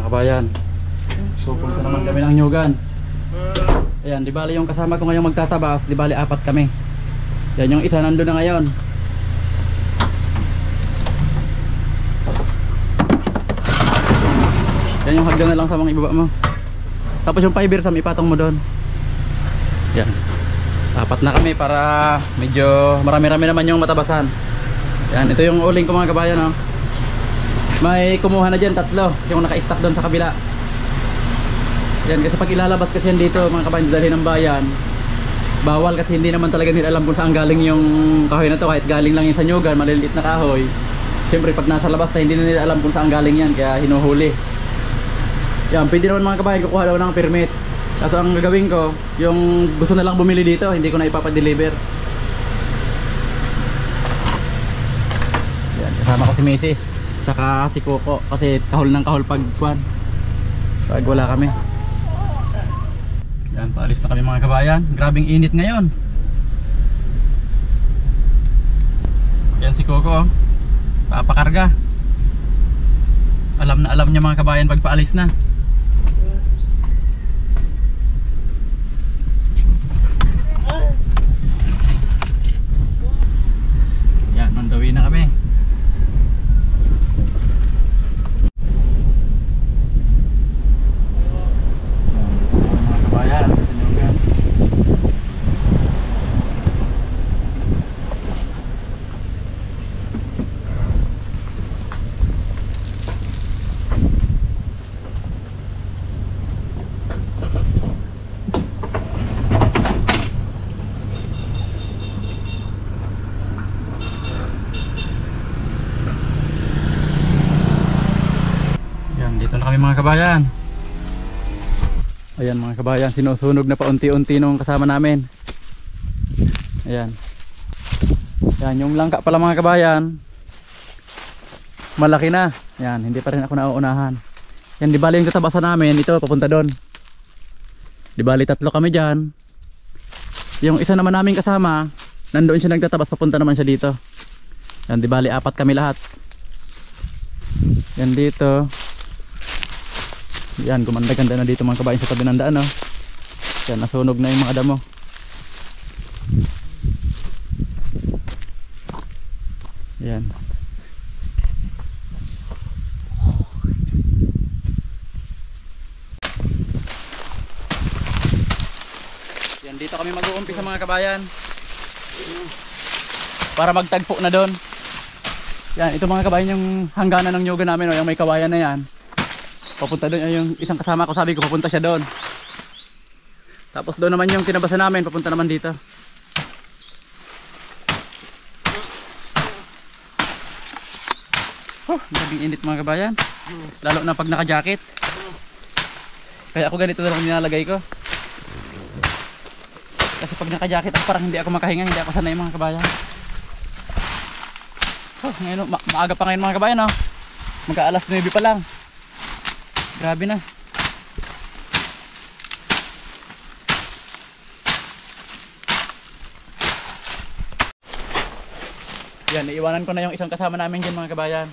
mga kabayan. Pupunta naman kami ng Nyugan. Ayan, di bali yung kasama ko ngayong magtatabas, di bali 4 kami. Yan, yung isa nandun na ngayon. Yan yung hagdan na lang sa mga ibaba mo. Tapos yung fiber sam ipatong mo doon. Yan, 4 na kami para medyo marami-rami naman yung matabasan. Yan, ito yung uling ko mga kabayan, oh. May kumuha na dyan 3 yung naka-stack doon sa kabila. Yan, kasi pag ilalabas kasi yan dito mga kabayan, dalhin ng bayan, bawal kasi hindi naman talaga nila alam kung saan galing yung kahoy na to. Kahit galing lang yung sa Nyugan, maliliit na kahoy, siyempre pag nasa labas na hindi na nila alam kung saan galing yan, kaya hinuhuli. Yan, pwede naman mga kabayan kukuha daw ng permit. Kaso ang gagawin ko, yung gusto na lang bumili dito, hindi ko na ipapadeliver. Yan, kasama ko si Mrs. Saka si Coco, kasi kahol ng kahol pag wala kami. Yan, paalis na kami mga kabayan. Grabing init ngayon. Yan si Coco, papakarga. Alam na alam niya mga kabayan pag paalis na. Yan, on the way na kami. Mga kabayan, ayan mga kabayan, sinusunog na paunti-unti nung kasama namin. Ayan, yan yung langka pala mga kabayan, malaki na. Yan, hindi pa rin ako nauunahan. Yan, di bali yung katabasan namin ito papunta doon. Di bali 3 kami dyan. Yung isa naman namin kasama, nandoon siya nagtatabas, papunta naman siya dito. Yan, di bali 4 kami lahat. Yan dito. Yan, gumanda-ganda na dito mga kabayan sa tabi ng daan, oh. Yan, nasunog na yung mga damo. Yan. Yan, dito kami mag-uumpisa mga kabayan. Para magtagpo na doon. Yan, ito mga kabayan yung hangganan ng Nyugan namin, oh, yung may kawayan na yan. Papunta doon yung isang kasama ko, sabi ko papunta siya doon. Tapos doon naman yung tinabasan namin, papunta naman dito. Naging init mga kabayan. Lalo na pag naka-jacket. Kaya ako ganito na lang nilalagay ko. Kasi pag naka-jacket ako parang hindi ako makahinga, hindi ako sanay mga kabayan. Ngayon, maaga pa ngayon mga kabayan, oh. Magka-alas 9 pa lang. Grabe na. Yan, iiwanan ko na yung isang kasama namin dyan mga kabayan.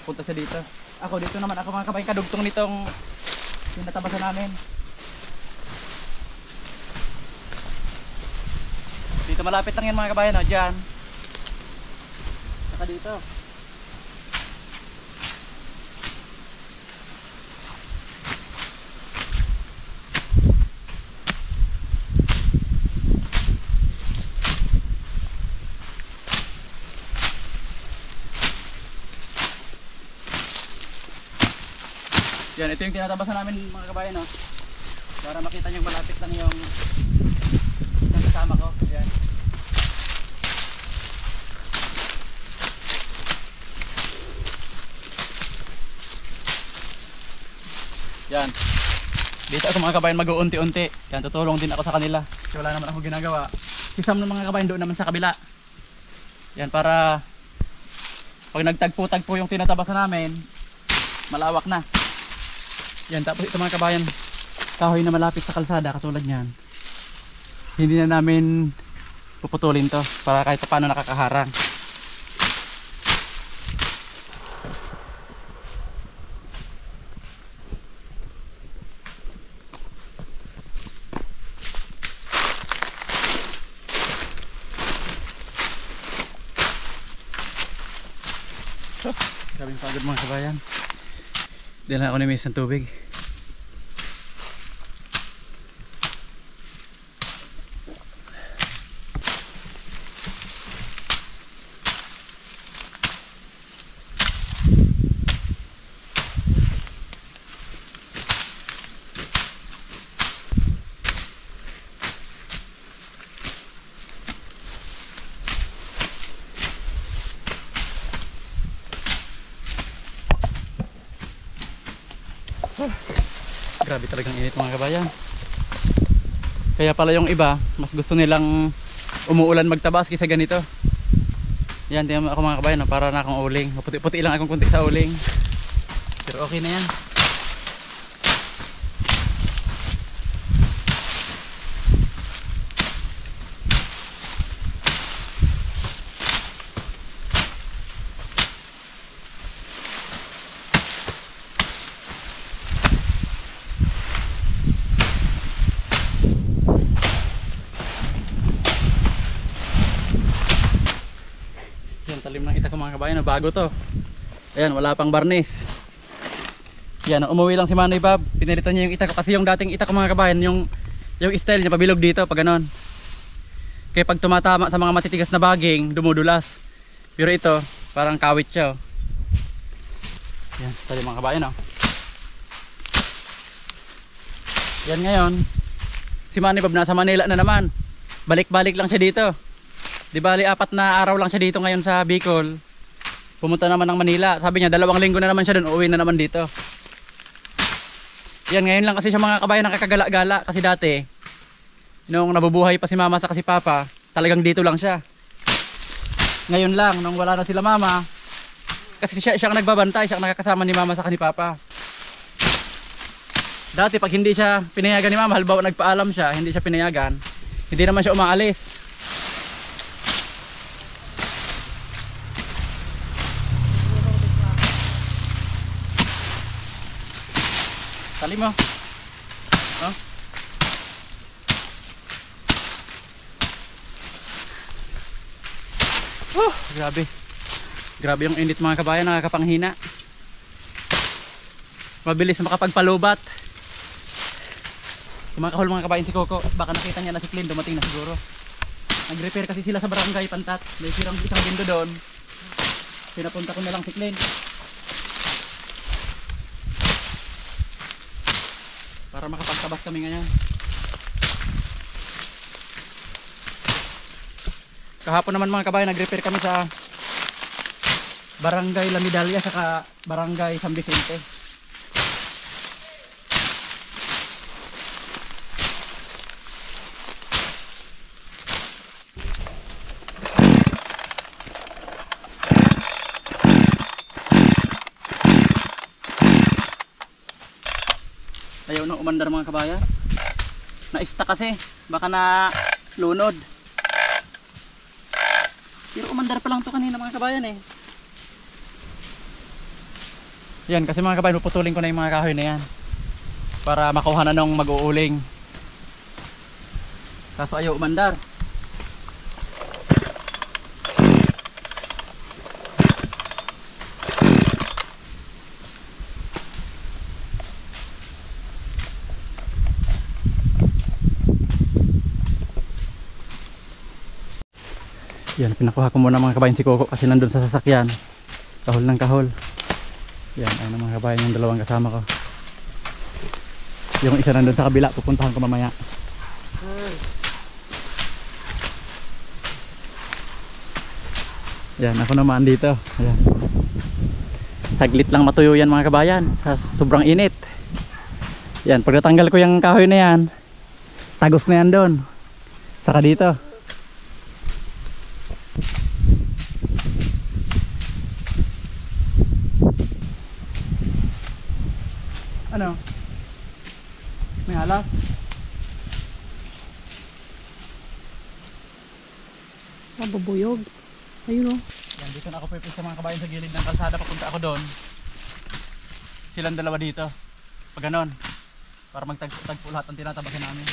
Punta siya dito. Ako dito naman, ako mga kabayan, kadugtong nitong tinatabasan namin. Dito malapit lang yan mga kabayan, oh, dyan. Saka dito. Yan, ito yung tinatabasan namin mga kabayan, oh. Para makita nyo malapit lang yung kasama ko. Yan. Yan. Dito ako mga kabayan mag-uunti-unti. Yan, tutulong din ako sa kanila. Kasi wala naman ako ginagawa. Sisam ng mga kabayan doon naman sa kabila. Yan, para pag nagtagpo-tagpo yung tinatabasan namin, malawak na. Yan, tapos ito mga kabayan, kahoy na malapit sa kalsada katulad niyan, hindi na namin puputulin to para kahit paano nakakaharang. Grabing pagod mga kabayan. Di lang ako ni-miss ng tubig. Grabe talagang init mga kabayan. Kaya pala yung iba mas gusto nilang umuulan magtabas kaysa ganito. Yan, tingnan mo ako mga kabayan, para na akong uling. Puti-puti lang akong kunti sa uling. Pero okay na yan. Talim ng itak ko mga kabayan, bago to. Ayan, wala pang barnis. Yan, umuwi lang si Manoy Bob. Pinalitan niya yung itak ko kasi yung dating itak ko mga kabayan, yung style niya pabilog dito pag ganon. Kaya pag tumatama sa mga matitigas na baging, dumudulas. Pero ito, parang kawit siya. Oh. Yan, talim mga kabayan oh. Yan ngayon, si Manoy Bob nasa Manila na naman. Balik-balik lang siya dito. Di bali 4 na araw lang siya dito ngayon sa Bicol. Pumunta naman ng Manila. Sabi niya 2 linggo na naman siya doon, uuwi na naman dito. Yan, ngayon lang kasi siya mga kabayan nakakagala-gala. Kasi dati nung nabubuhay pa si mama sa si papa, talagang dito lang siya. Ngayon lang nung wala na sila mama, kasi siya ang nagbabantay, siya ang nakakasama ni mama sa ni papa. Dati pag hindi siya pinayagan ni mama, halimbawa nagpaalam siya, hindi siya pinayagan, hindi naman siya umaalis. Talim mo. Oh. Grabe. Grabe yung init mga kabayan, nakakapanghina. Mabilis makapagpalubat. Kumakahol mga kabayan si Coco. Baka nakita niya na si Clint, dumating na siguro. Nag-repair kasi sila sa barangay Pantat. May sirang isang window doon. Pinapunta ko na lang si Clint para makapagtabas kami ngayon. Kahapon naman mga kabayan, nag-repair kami sa Barangay La Medalla saka Barangay San Vicente. Ayaw na umandar mga kabayan. Na-stuck kasi, baka na lunod. Pero umandar pa lang to kanina mga kabayan eh. Yan, kasi mga kabayan, puputulin ko na yung mga kahoy na yan para makuha na nung mag-uuling. Kaso ayaw umandar. Yan, pinakuha ko muna mga kabayan si Coco kasi nandun sa sasakyan. Kahol ng kahol. Yan, ayun mga kabayan yung dalawang kasama ko. Yung isa nandun sa kabila, pupuntahan ko mamaya. Yan, ako naman dito. Ayan. Saglit lang matuyo yan mga kabayan. Sobrang init. Yan, pag natanggal ko yung kahoy na yan, tagos na yan doon. Saka dito. Ano? May halak? Babuyog. Ayun o. Yan, dito na ako pipis sa mga kabayan sa gilid ng kalsada. Papunta ako doon. Silang dalawa dito. Pag ganon, para magtagpo lahat ang tinatabasin namin.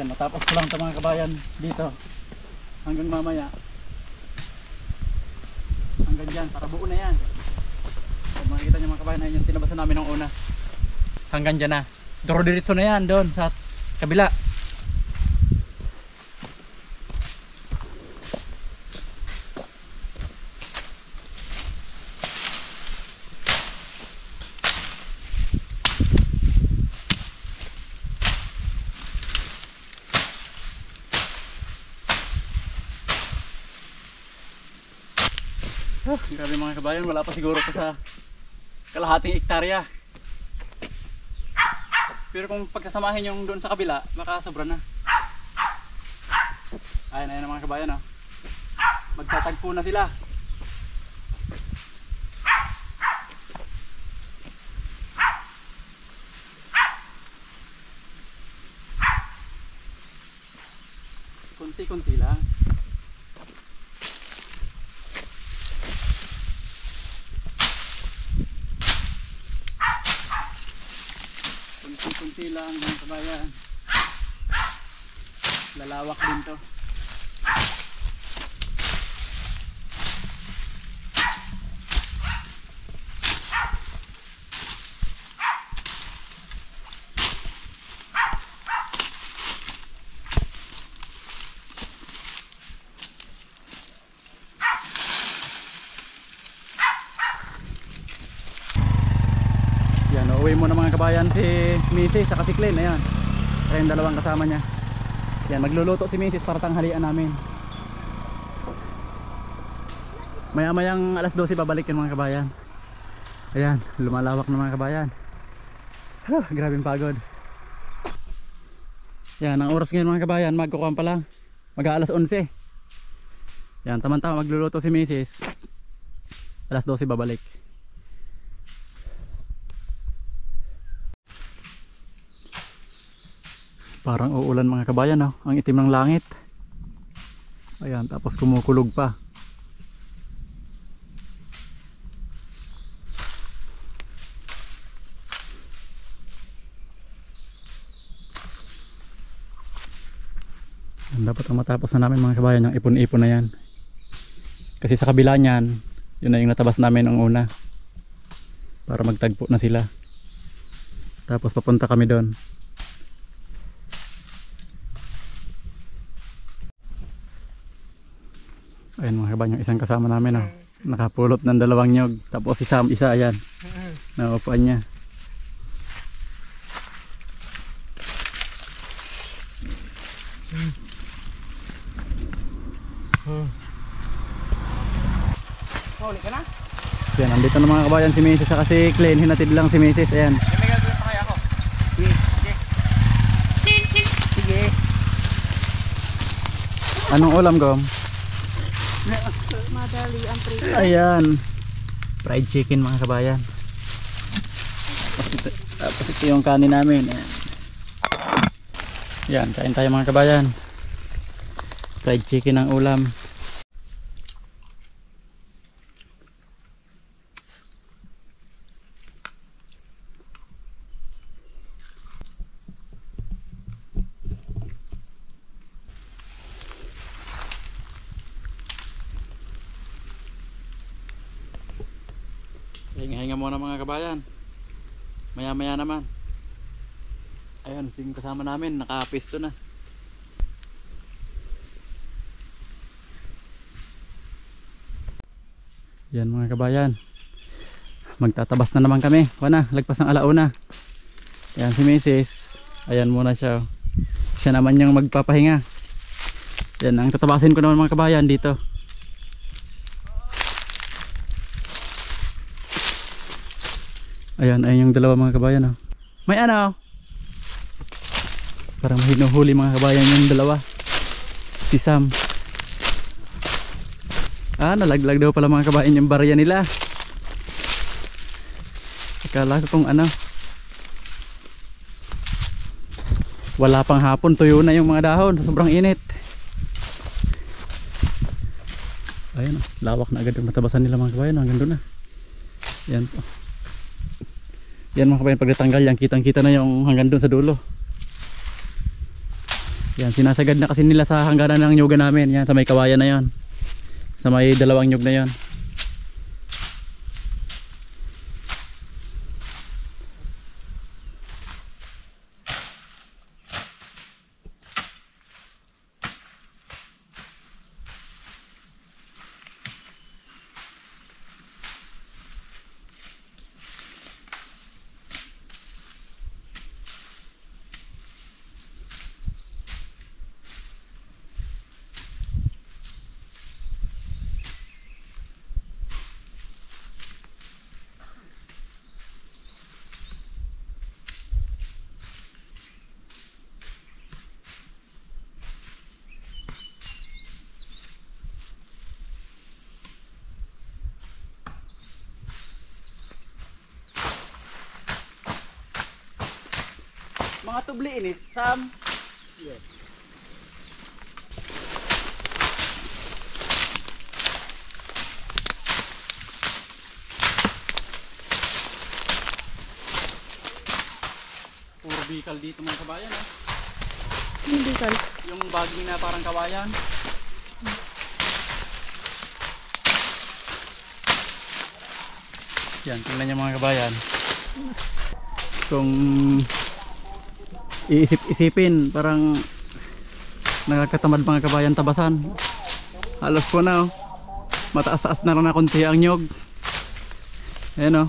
Yan, matapos ko lang ito mga kabayan dito. Hanggang mamaya. Hanggang dyan, para buo na yan. Pag makikita nyo mga kabayan, ayun yung tinabasan namin ng una. Hanggang dyan na. Duro-diritso na yan doon sa kabila. Grabe mga kabayan, wala pa siguro pa sa kalahating hektarya. Pero kung pagsasamahin yung doon sa kabila, makasobra na. Ayan, ayan mga kabayan, oh. Magtatagpo na sila. Kunti-kunti lang. Kunti lang mga kabayan. Lalawak din to. Yan, uuwi muna mga kabayan si Mrs. saka si Glenn, ayan. Saka yung dalawang kasama niya. Yan, magluluto si Mrs. para tanghalian namin. Maya-mayang alas 12 babalik yun mga kabayan. Ayan, lumalawak na mga kabayan. Grabing pagod. Yan, ang oras ngayon mga kabayan, magkukuhan pa lang. Mag-aalas 11. Yan, tamang-tama magluluto si Mrs. Alas 12 babalik. Parang uulan mga kabayan, oh. Ang itim ng langit. Ayan, tapos kumukulog pa. Dapat ang matapos na namin mga kabayan yung ipon-ipon na yan. Kasi sa kabila niyan, yun na yung natabas namin ang una. Para magtagpo na sila. Tapos papunta kami doon. Ayan mga kabayan, yung isang kasama namin, oh. Nakapulot ng 2 nyog. Tapos si Sam, isa, ayan. Naupuan niya. Huli ka na? Ayan, nandito na mga kabayan si Mrs. Saka si Glenn, hinatid lang si Mrs. Ayan. May gagawin pa kaya ako? Sige. Sige. Anong ulam, Gom? Madali ang prito. Ayan, fried chicken mga kabayan. Tapos ito yung kanin namin. Ayan. Yan, kain tayo mga kabayan. Fried chicken ang ulam. Hinga-hinga muna mga kabayan. Maya-maya naman. Ayun, sing kasama namin nakapisto na. Yan mga kabayan. Magtatabas na naman kami. Wana, lagpas ng alauna. Ayan si Mrs. Ayan muna siya. Siya naman yung magpapahinga. Yan, ang tatabasin ko naman mga kabayan dito. Ayan, ayun yung dalawa mga kabayan, oh. May ano? Parang hinuhuli mga kabayan yung dalawa. Si Sam. Nalaglag daw pala mga kabayan yung barya nila. Akala ko kung ano. Wala pang hapon, tuyo na yung mga dahon. Sobrang init. Ayan, lawak na agad yung natabasan nila mga kabayan. Hanggang doon na. Yan po. Yan mga kabayan, pag natanggal yan, kitang kita na yung hanggang doon sa dulo. Yan, sinasagad na kasi nila sa hangganan ng nyuga namin. Yan, sa may kawayan na yan. Sa may dalawang nyug na yan. Mga tubli ini, Sam. Yes. Puro bikal dito mga kabayan ah. Yung bikal. Yung baging na parang kawayan. Yan, tingnan niyo mga kabayan. Kung iisip-isipin, parang nakakatamad mga kabayan tabasan. Halos po na oh. Mataas-taas na rin na konti ang nyog. Ayan oh.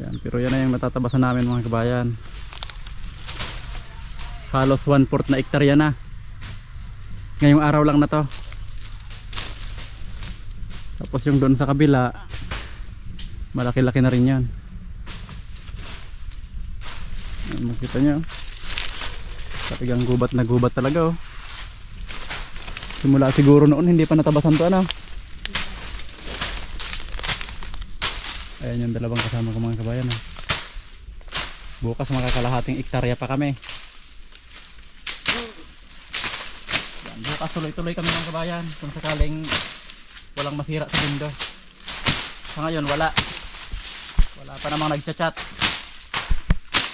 Yan, pero yan na yung natatabasan namin mga kabayan. Halos 1/4 na hektarya na. Ngayong araw lang na to. Tapos yung doon sa kabila, malaki-laki na rin yan. Makita nyo, talagang gubat na gubat talaga oh. Simula siguro noon hindi pa natabasan to ano. Ayan yung dalawang kasama ko mga kabayan oh. Bukas makakalahating hektarya pa kami. Yan, bukas tuloy-tuloy kami mga kabayan kung sakaling walang masira sa bindo. Sa ngayon wala pa namang nagchat-chat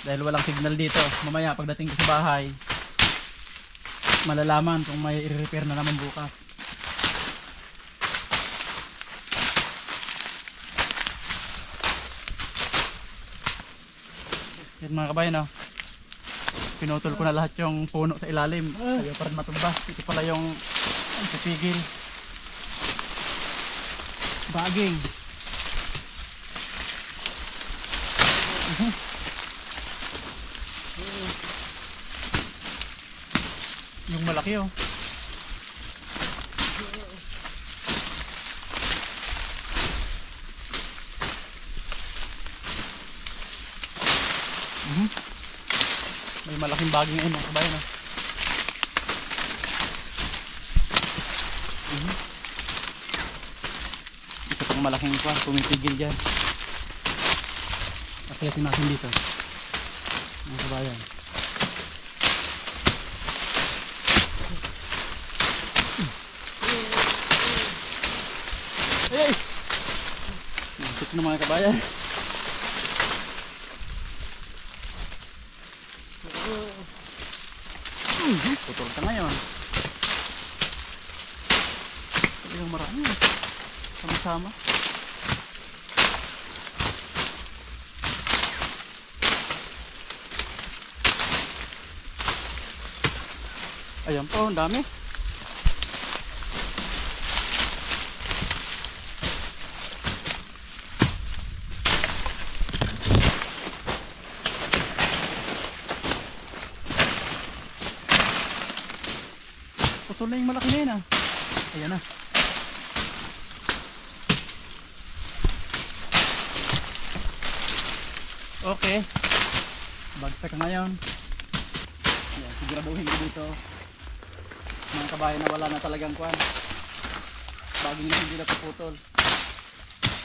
dahil walang signal dito. Mamaya pagdating ko sa bahay malalaman kung may i-repair na naman bukas. Yan mga kabayan oh. Pinutol ko na lahat yung puno sa ilalim ayaw pa rin matumba. Ito pala yung pipigil baging. Yung malaki oh. May malaking baging ngayon mga kabayan oh. Ito pang malaking pa, pumipigil dyan. Akyatin natin dito mga kabayan. Ay! Masuk na mga kabayan. Putol ka ngayon. Talagang marami sama-sama. Ayan po, ang dami. Putol na yung malaki na yun ah. Ayan na. Okay. Bagsak ngayon. Ayan, siguraduhin ko dito mga kabayan na wala na talagang kwan. Baging na hindi na puputol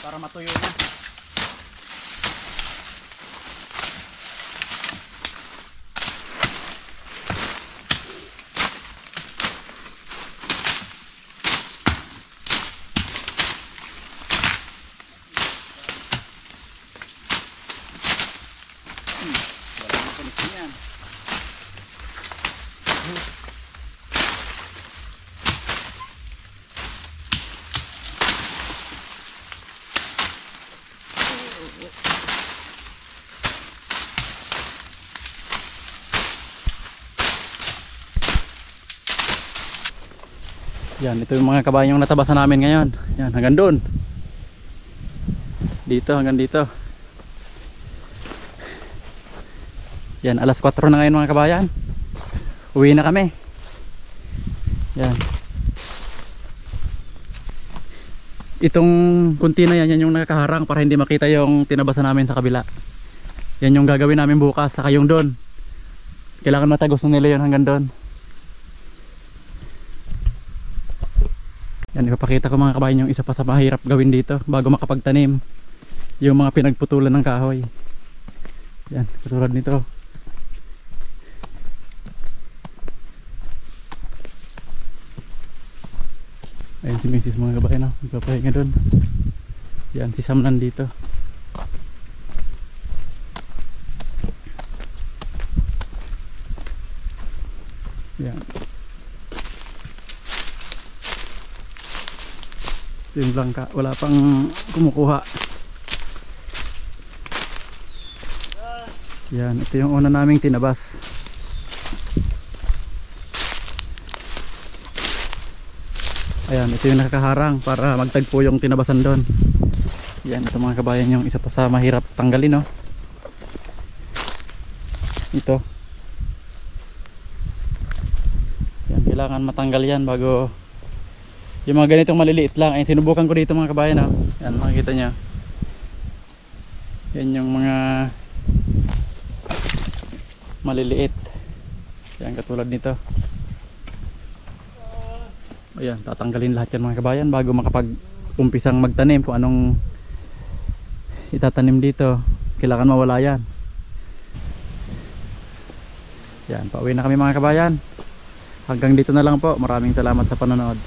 para matuyo na. Yan, ito yung mga kabayong natabasan namin ngayon. Yan, hanggang doon. Dito, hanggang dito. Yan, alas 4 na ngayon mga kabayan. Uwi na kami. Yan. Itong kunti na yan, yan yung nakakaharang para hindi makita yung tinabasan namin sa kabila. Yan yung gagawin namin bukas, saka yung doon. Kailangan matagos na nila yun hanggang doon. Yan, ipapakita ko mga kabayan yung isa pa sa mahirap gawin dito bago makapagtanim. Yung mga pinagputulan ng kahoy. Yan, katulad nito. Ayan si Mrs. mga kabayan, magpapahinga doon. Yan, si Sam nandito. Yan. Ito yung langka, wala pang kumukuha. Yan, ito yung una naming tinabas. Ayan, ito yung nakakaharang para magtagpo yung tinabasan doon. Yan, ito mga kabayan yung isa pa sa mahirap tanggalin, no? Ito. Yan, kailangan matanggal yan bago. Yung mga ganitong maliliit lang. Ay, sinubukan ko dito mga kabayan, no? Yan, makikita nyo. Yan yung mga maliliit. Yan, katulad nito. Ayan, tatanggalin lahat yan mga kabayan bago makapag-umpisang magtanim. Kung anong itatanim dito, kailangan mawala yan. Yan, pauwi na kami mga kabayan. Hanggang dito na lang po. Maraming salamat sa panonood.